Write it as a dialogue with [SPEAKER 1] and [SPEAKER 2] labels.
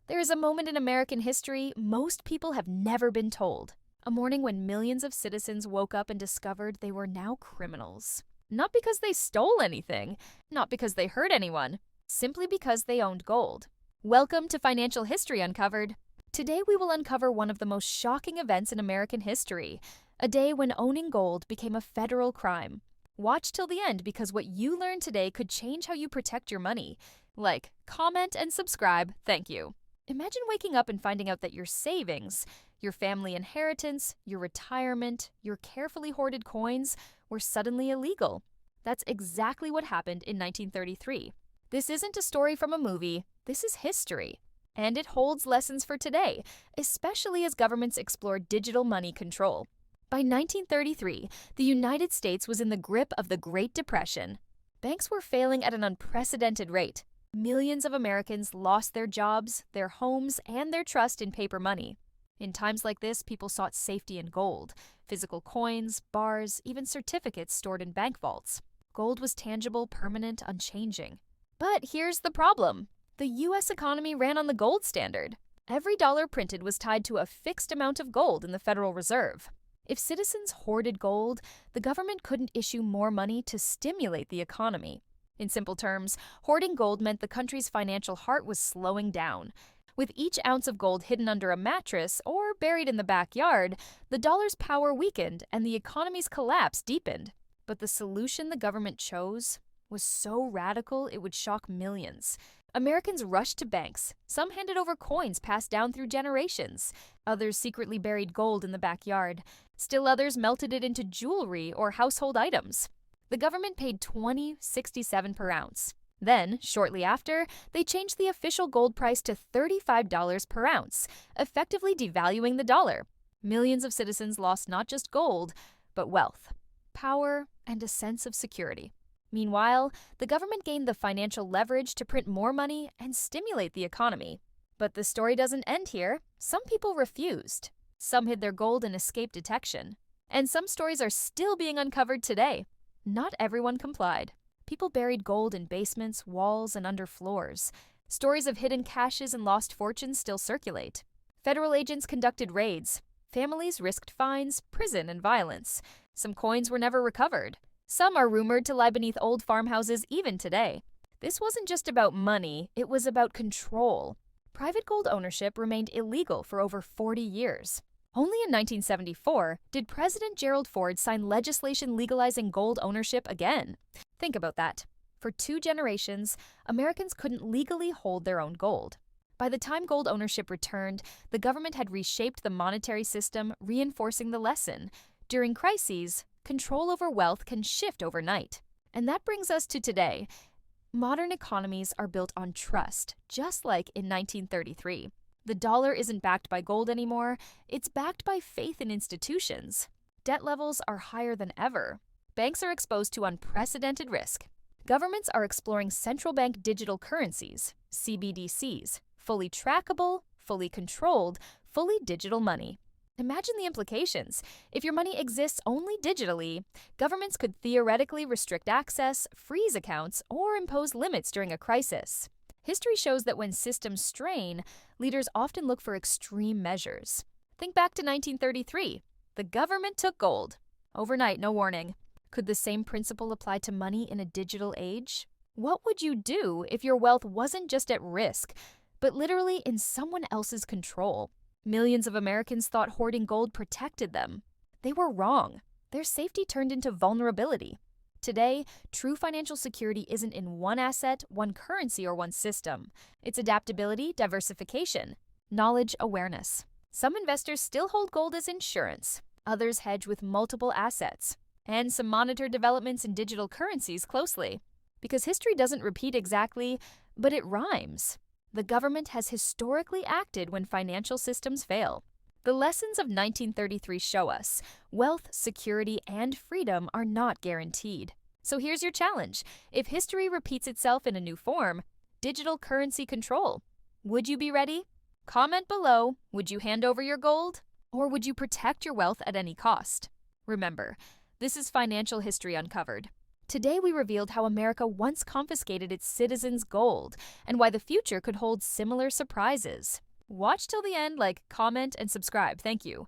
[SPEAKER 1] There is a moment in American history most people have never been told. A morning when millions of citizens woke up and discovered they were now criminals. Not because they stole anything, not because they hurt anyone, simply because they owned gold. Welcome to Financial History Uncovered. Today we will uncover one of the most shocking events in American history, a day when owning gold became a federal crime. Watch till the end because what you learn today could change how you protect your money. Like, comment, and subscribe, thank you. Imagine waking up and finding out that your savings, your family inheritance, your retirement, your carefully hoarded coins were suddenly illegal. That's exactly what happened in 1933. This isn't a story from a movie, this is history. And it holds lessons for today, especially as governments explore digital money control. By 1933, the United States was in the grip of the Great Depression. Banks were failing at an unprecedented rate. Millions of Americans lost their jobs, their homes, and their trust in paper money. In times like this, people sought safety in gold, physical coins, bars, even certificates stored in bank vaults. Gold was tangible, permanent, unchanging. But here's the problem. The U.S. economy ran on the gold standard. Every dollar printed was tied to a fixed amount of gold in the Federal Reserve. If citizens hoarded gold, the government couldn't issue more money to stimulate the economy. In simple terms, hoarding gold meant the country's financial heart was slowing down. With each ounce of gold hidden under a mattress or buried in the backyard, the dollar's power weakened and the economy's collapse deepened. But the solution the government chose was so radical it would shock millions. Americans rushed to banks. Some handed over coins passed down through generations. Others secretly buried gold in the backyard. Still others melted it into jewelry or household items. The government paid $20.67 per ounce. Then, shortly after, they changed the official gold price to $35 per ounce, effectively devaluing the dollar. Millions of citizens lost not just gold, but wealth, power, and a sense of security. Meanwhile, the government gained the financial leverage to print more money and stimulate the economy. But the story doesn't end here. Some people refused. Some hid their gold and escaped detection. And some stories are still being uncovered today. Not everyone complied. People buried gold in basements, walls, and under floors. Stories of hidden caches and lost fortunes still circulate. Federal agents conducted raids. Families risked fines, prison, and violence. Some coins were never recovered. Some are rumored to lie beneath old farmhouses even today. This wasn't just about money, it was about control. Private gold ownership remained illegal for over 40 years. Only in 1974 did President Gerald Ford sign legislation legalizing gold ownership again. Think about that. For 2 generations, Americans couldn't legally hold their own gold. By the time gold ownership returned, the government had reshaped the monetary system, reinforcing the lesson. During crises, control over wealth can shift overnight. And that brings us to today. Modern economies are built on trust, just like in 1933. The dollar isn't backed by gold anymore, it's backed by faith in institutions. Debt levels are higher than ever. Banks are exposed to unprecedented risk. Governments are exploring central bank digital currencies, CBDCs, fully trackable, fully controlled, fully digital money. Imagine the implications. If your money exists only digitally, governments could theoretically restrict access, freeze accounts, or impose limits during a crisis. History shows that when systems strain, leaders often look for extreme measures. Think back to 1933. The government took gold. Overnight, no warning. Could the same principle apply to money in a digital age? What would you do if your wealth wasn't just at risk, but literally in someone else's control? Millions of Americans thought hoarding gold protected them. They were wrong. Their safety turned into vulnerability. Today, true financial security isn't in one asset, one currency, or one system. It's adaptability, diversification, knowledge, awareness. Some investors still hold gold as insurance. Others hedge with multiple assets. And some monitor developments in digital currencies closely. Because history doesn't repeat exactly, but it rhymes. The government has historically acted when financial systems fail. The lessons of 1933 show us wealth, security, and freedom are not guaranteed. So here's your challenge. If history repeats itself in a new form, digital currency control, would you be ready? Comment below, would you hand over your gold? Or would you protect your wealth at any cost? Remember, this is Financial History Uncovered. Today, we revealed how America once confiscated its citizens' gold and why the future could hold similar surprises. Watch till the end, comment, and subscribe. Thank you.